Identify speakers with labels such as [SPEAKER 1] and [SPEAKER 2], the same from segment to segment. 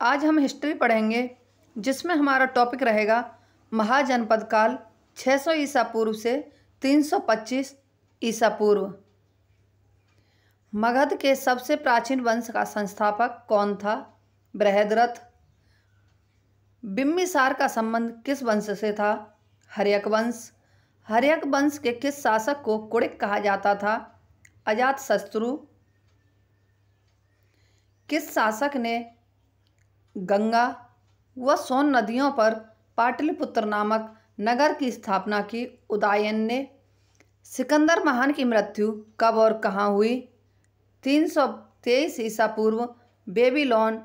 [SPEAKER 1] आज हम हिस्ट्री पढ़ेंगे जिसमें हमारा टॉपिक रहेगा महाजनपद काल 600 ईसा पूर्व से 325 ईसा पूर्व। मगध के सबसे प्राचीन वंश का संस्थापक कौन था? बृहद्रथ। बिम्बिसार का संबंध किस वंश से था? हर्यक वंश। हर्यक वंश के किस शासक को कुड़िक कहा जाता था? अजातशत्रु। किस शासक ने गंगा व सोन नदियों पर पाटलिपुत्र नामक नगर की स्थापना की? उदयन ने। सिकंदर महान की मृत्यु कब और कहाँ हुई? 323 ईसा पूर्व बेबीलोन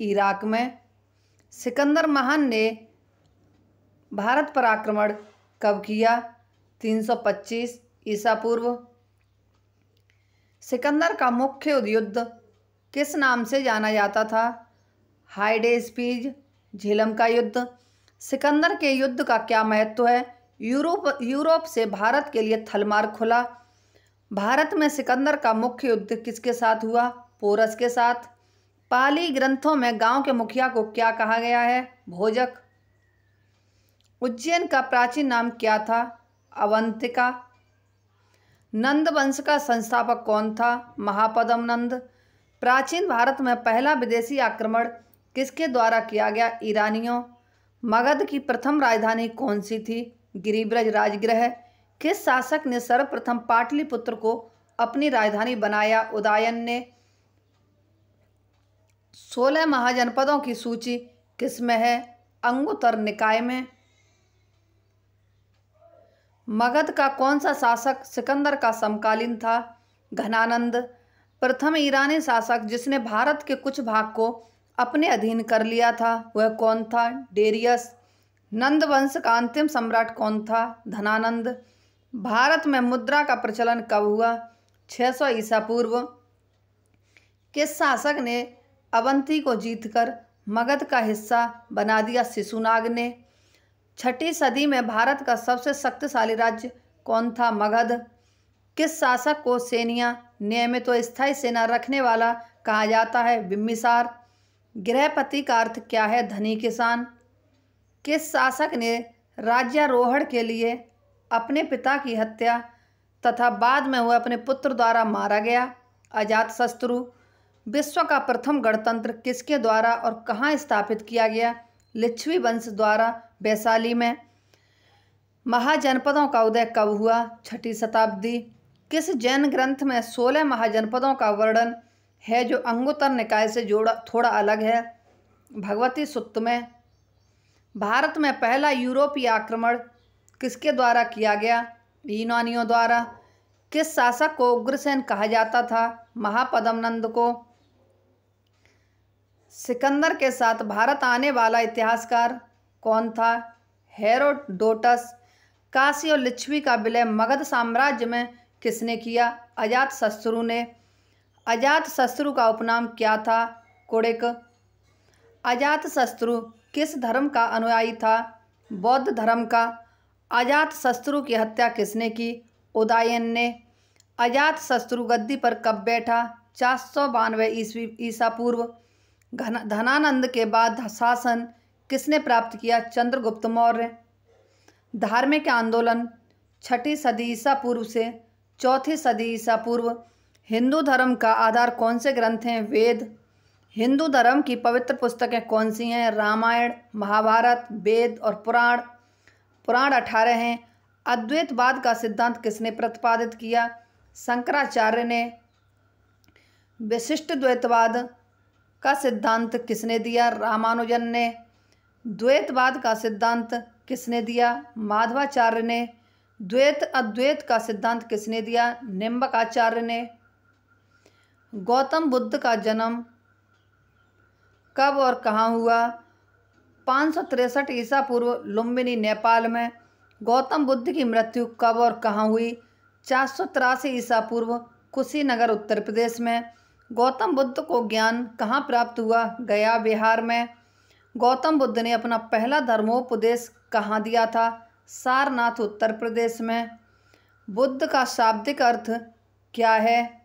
[SPEAKER 1] इराक में। सिकंदर महान ने भारत पर आक्रमण कब किया? 325 ईसा पूर्व। सिकंदर का मुख्य युद्ध किस नाम से जाना जाता था? हाइडेस्पीज झेलम का युद्ध। सिकंदर के युद्ध का क्या महत्व है? यूरोप से भारत के लिए थलमार्ग खुला। भारत में सिकंदर का मुख्य युद्ध किसके साथ हुआ? पोरस के साथ। पाली ग्रंथों में गांव के मुखिया को क्या कहा गया है? भोजक। उज्जैन का प्राचीन नाम क्या था? अवंतिका। नंद वंश का संस्थापक कौन था? महापद्म नंद। प्राचीन भारत में पहला विदेशी आक्रमण किसके द्वारा किया गया? ईरानियों। मगध की प्रथम राजधानी कौन सी थी? गिरिब्रज राजगृह। किस शासक ने सर्वप्रथम पाटलिपुत्र को अपनी राजधानी बनाया? उदयन ने। 16 महाजनपदों की सूची किसमें है? अंगुत्तर निकाय में। मगध का कौन सा शासक सिकंदर का समकालीन था? घनानंद। प्रथम ईरानी शासक जिसने भारत के कुछ भाग को अपने अधीन कर लिया था वह कौन था? डेरियस। नंद वंश का अंतिम सम्राट कौन था? धनानंद। भारत में मुद्रा का प्रचलन कब हुआ? 600 ईसा पूर्व। किस शासक ने अवंती को जीतकर मगध का हिस्सा बना दिया? शिशुनाग ने। 6ठी सदी में भारत का सबसे शक्तिशाली राज्य कौन था? मगध। किस शासक को सेनिया नियमित व स्थायी सेना रखने वाला कहा जाता है? बिम्बिसार। गृहपति का अर्थ क्या है? धनी किसान। किस शासक ने राज्यारोहण के लिए अपने पिता की हत्या तथा बाद में वह अपने पुत्र द्वारा मारा गया? अजातशत्रु। विश्व का प्रथम गणतंत्र किसके द्वारा और कहाँ स्थापित किया गया? लिच्छवी वंश द्वारा वैशाली में। महाजनपदों का उदय कब हुआ? 6ठी शताब्दी। किस जैन ग्रंथ में 16 महाजनपदों का वर्णन है जो अंगुत्तर निकाय से थोड़ा अलग है? भगवती सूक्त में। भारत में पहला यूरोपीय आक्रमण किसके द्वारा किया गया? यूनानियों द्वारा। किस शासक को उग्रसेन कहा जाता था? महापद्म नंद को। सिकंदर के साथ भारत आने वाला इतिहासकार कौन था? हेरोडोटस। काशी और लिच्छवी का विलय मगध साम्राज्य में किसने किया? अजातशत्रु ने। अजातशत्रु का उपनाम क्या था? कुड़िक। अजातशत्रु किस धर्म का अनुयायी था? बौद्ध धर्म का। अजातशत्रु की हत्या किसने की? उदयन ने। अजातशत्रु गद्दी पर कब बैठा? 492 ईसा पूर्व। धनानंद के बाद शासन किसने प्राप्त किया? चंद्रगुप्त मौर्य। धार्मिक आंदोलन 6ठी सदी ईसा पूर्व से 4ठी सदी ईसा पूर्व। हिंदू धर्म का आधार कौन से ग्रंथ हैं? वेद। हिंदू धर्म की पवित्र पुस्तकें कौन सी हैं? रामायण, महाभारत, वेद और पुराण। पुराण 18 हैं। अद्वैतवाद का सिद्धांत किसने प्रतिपादित किया? शंकराचार्य ने। विशिष्ट द्वैतवाद का सिद्धांत किसने दिया? रामानुजन ने। द्वैतवाद का सिद्धांत किसने दिया? माधवाचार्य ने। द्वैत अद्वैत का सिद्धांत किसने दिया? निम्बकाचार्य ने। गौतम बुद्ध का जन्म कब और कहाँ हुआ? 563 ईसा पूर्व लुम्बिनी नेपाल में। गौतम बुद्ध की मृत्यु कब और कहाँ हुई? 483 ईसा पूर्व कुशीनगर उत्तर प्रदेश में। गौतम बुद्ध को ज्ञान कहाँ प्राप्त हुआ? गया बिहार में। गौतम बुद्ध ने अपना पहला धर्मोपदेश कहाँ दिया था? सारनाथ उत्तर प्रदेश में। बुद्ध का शाब्दिक अर्थ क्या है?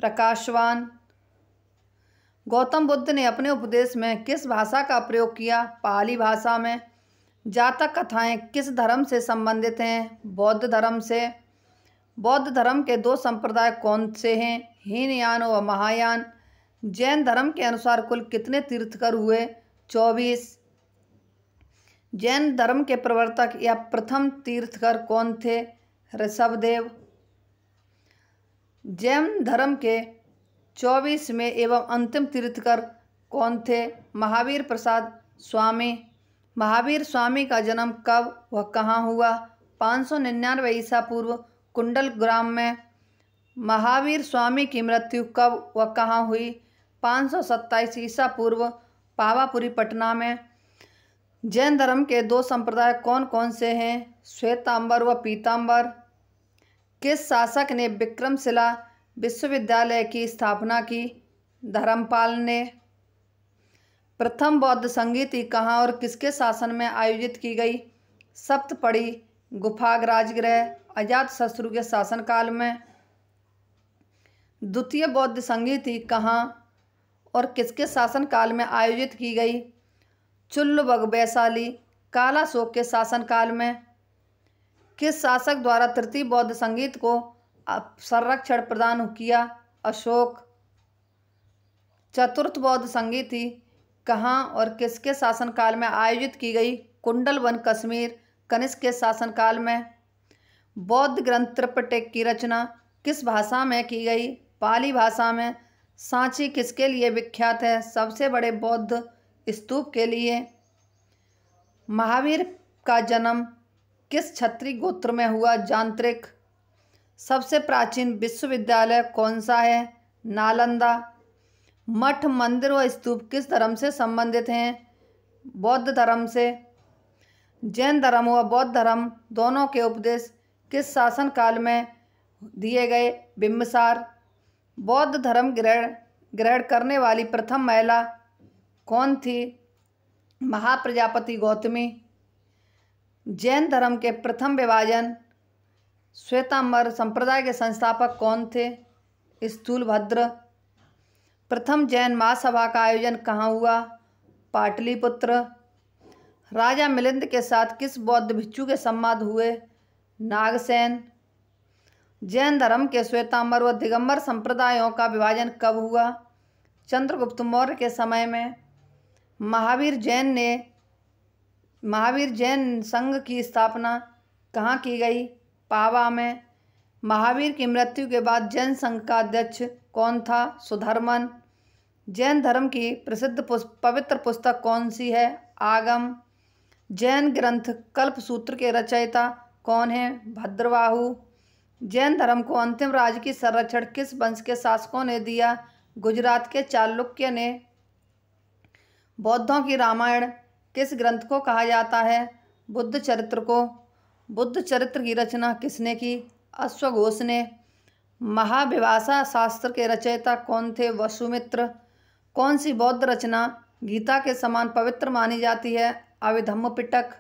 [SPEAKER 1] प्रकाशवान। गौतम बुद्ध ने अपने उपदेश में किस भाषा का प्रयोग किया? पाली भाषा में। जातक कथाएं किस धर्म से संबंधित हैं? बौद्ध धर्म से। बौद्ध धर्म के दो संप्रदाय कौन से हैं? हीनयान व महायान। जैन धर्म के अनुसार कुल कितने तीर्थकर हुए? 24। जैन धर्म के प्रवर्तक या प्रथम तीर्थकर कौन थे? ऋषभदेव। जैन धर्म के 24वें एवं अंतिम तीर्थकर कौन थे? महावीर प्रसाद स्वामी। महावीर स्वामी का जन्म कब व कहाँ हुआ? 599 ईसा पूर्व कुंडल ग्राम में। महावीर स्वामी की मृत्यु कब व कहाँ हुई? 527 ईसा पूर्व पावापुरी पटना में। जैन धर्म के दो संप्रदाय कौन कौन से हैं? श्वेतांबर व पीतांबर। किस शासक ने विक्रमशिला विश्वविद्यालय की स्थापना की? धर्मपाल ने। प्रथम बौद्ध संगीति कहाँ और किसके शासन में आयोजित की गई? सप्तपदी गुफा राजगृह अजातशत्रु के शासनकाल में। द्वितीय बौद्ध संगीति कहाँ और किसके शासनकाल में आयोजित की गई? चुल्लुबग वैशाली कालाशोक के शासनकाल में। किस शासक द्वारा तृतीय बौद्ध संगीत को संरक्षण प्रदान किया? अशोक। चतुर्थ बौद्ध संगीति कहाँ और किसके शासनकाल में आयोजित की गई? कुंडलवन कश्मीर कनिष्क के शासनकाल में। बौद्ध ग्रंथ त्रिपिटक की रचना किस भाषा में की गई? पाली भाषा में। सांची किसके लिए विख्यात है? सबसे बड़े बौद्ध स्तूप के लिए। महावीर का जन्म किस क्षत्रिय गोत्र में हुआ? जानत्रिक। सबसे प्राचीन विश्वविद्यालय कौन सा है? नालंदा। मठ मंदिर व स्तूप किस धर्म से संबंधित हैं? बौद्ध धर्म से। जैन धर्म व बौद्ध धर्म दोनों के उपदेश किस शासन काल में दिए गए? बिंबिसार। बौद्ध धर्म ग्रहण करने वाली प्रथम महिला कौन थी? महाप्रजापति गौतमी। जैन धर्म के प्रथम विभाजन श्वेतांबर संप्रदाय के संस्थापक कौन थे? स्थूलभद्र। प्रथम जैन महासभा का आयोजन कहाँ हुआ? पाटलिपुत्र। राजा मिलिंद के साथ किस बौद्ध भिक्षु के संवाद हुए? नागसेन। जैन धर्म के श्वेतांबर व दिगंबर संप्रदायों का विभाजन कब हुआ? चंद्रगुप्त मौर्य के समय में। महावीर जैन संघ की स्थापना कहाँ की गई? पावा में। महावीर की मृत्यु के बाद जैन संघ का अध्यक्ष कौन था? सुधर्मन। जैन धर्म की प्रसिद्ध पवित्र पुस्तक कौन सी है? आगम। जैन ग्रंथ कल्पसूत्र के रचयिता कौन है? भद्रबाहु। जैन धर्म को अंतिम राज्य की संरक्षण किस वंश के शासकों ने दिया? गुजरात के चालुक्य ने। बौद्धों की रामायण किस ग्रंथ को कहा जाता है? बुद्ध चरित्र को। बुद्ध चरित्र की रचना किसने की? अश्वघोष ने। महाविभाषा शास्त्र के रचयिता कौन थे? वसुमित्र। कौन सी बौद्ध रचना गीता के समान पवित्र मानी जाती है? अभिधम्म पिटक।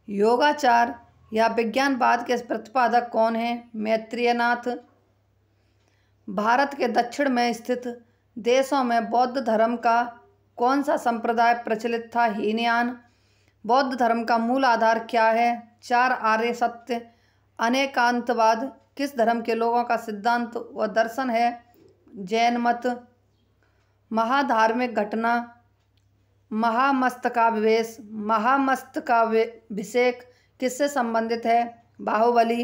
[SPEAKER 1] योगाचार या विज्ञानवाद के प्रतिपादक कौन हैं? मैत्रेयनाथ। भारत के दक्षिण में स्थित देशों में बौद्ध धर्म का कौन सा संप्रदाय प्रचलित था? हीनयान। बौद्ध धर्म का मूल आधार क्या है? 4 आर्य सत्य। अनेकांतवाद किस धर्म के लोगों का सिद्धांत व दर्शन है? जैन मत। महाधार्मिक घटना महामस्तकाभिषेक किससे संबंधित है? बाहुबली।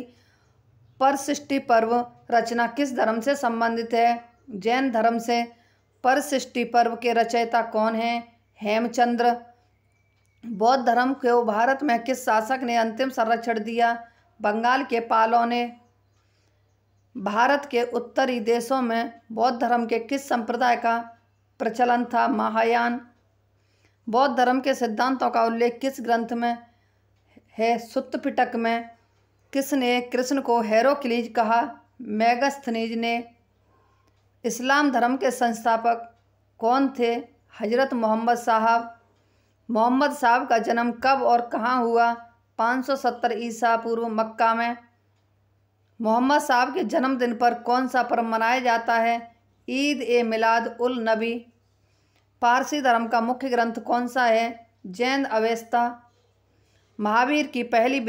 [SPEAKER 1] परसृष्टि पर्व रचना किस धर्म से संबंधित है? जैन धर्म से। परसृष्टि पर्व के रचयिता कौन हैं? हेमचंद्र। बौद्ध धर्म को भारत में किस शासक ने अंतिम संरक्षण दिया? बंगाल के पालों ने। भारत के उत्तरी देशों में बौद्ध धर्म के किस संप्रदाय का प्रचलन था? महायान। बौद्ध धर्म के सिद्धांतों का उल्लेख किस ग्रंथ में है? सुत्त पिटक में। किसने कृष्ण को हेरोक्लीज कहा? मेगस्थनीज ने। इस्लाम धर्म के संस्थापक कौन थे? हजरत मोहम्मद साहब। मोहम्मद साहब का जन्म कब और कहाँ हुआ? 570 ईसा पूर्व मक्का में। मोहम्मद साहब के जन्मदिन पर कौन सा पर्व मनाया जाता है? ईद ए मिलाद उल नबी। पारसी धर्म का मुख्य ग्रंथ कौन सा है? जैन अवेस्ता। महावीर की पहली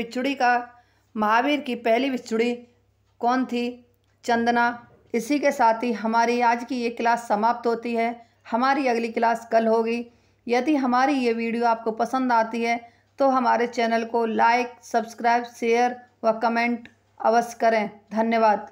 [SPEAKER 1] बिछुड़ी कौन थी? चंदना। इसी के साथ ही हमारी आज की ये क्लास समाप्त होती है। हमारी अगली क्लास कल होगी। यदि हमारी ये वीडियो आपको पसंद आती है तो हमारे चैनल को लाइक, सब्सक्राइब, शेयर व कमेंट अवश्य करें। धन्यवाद।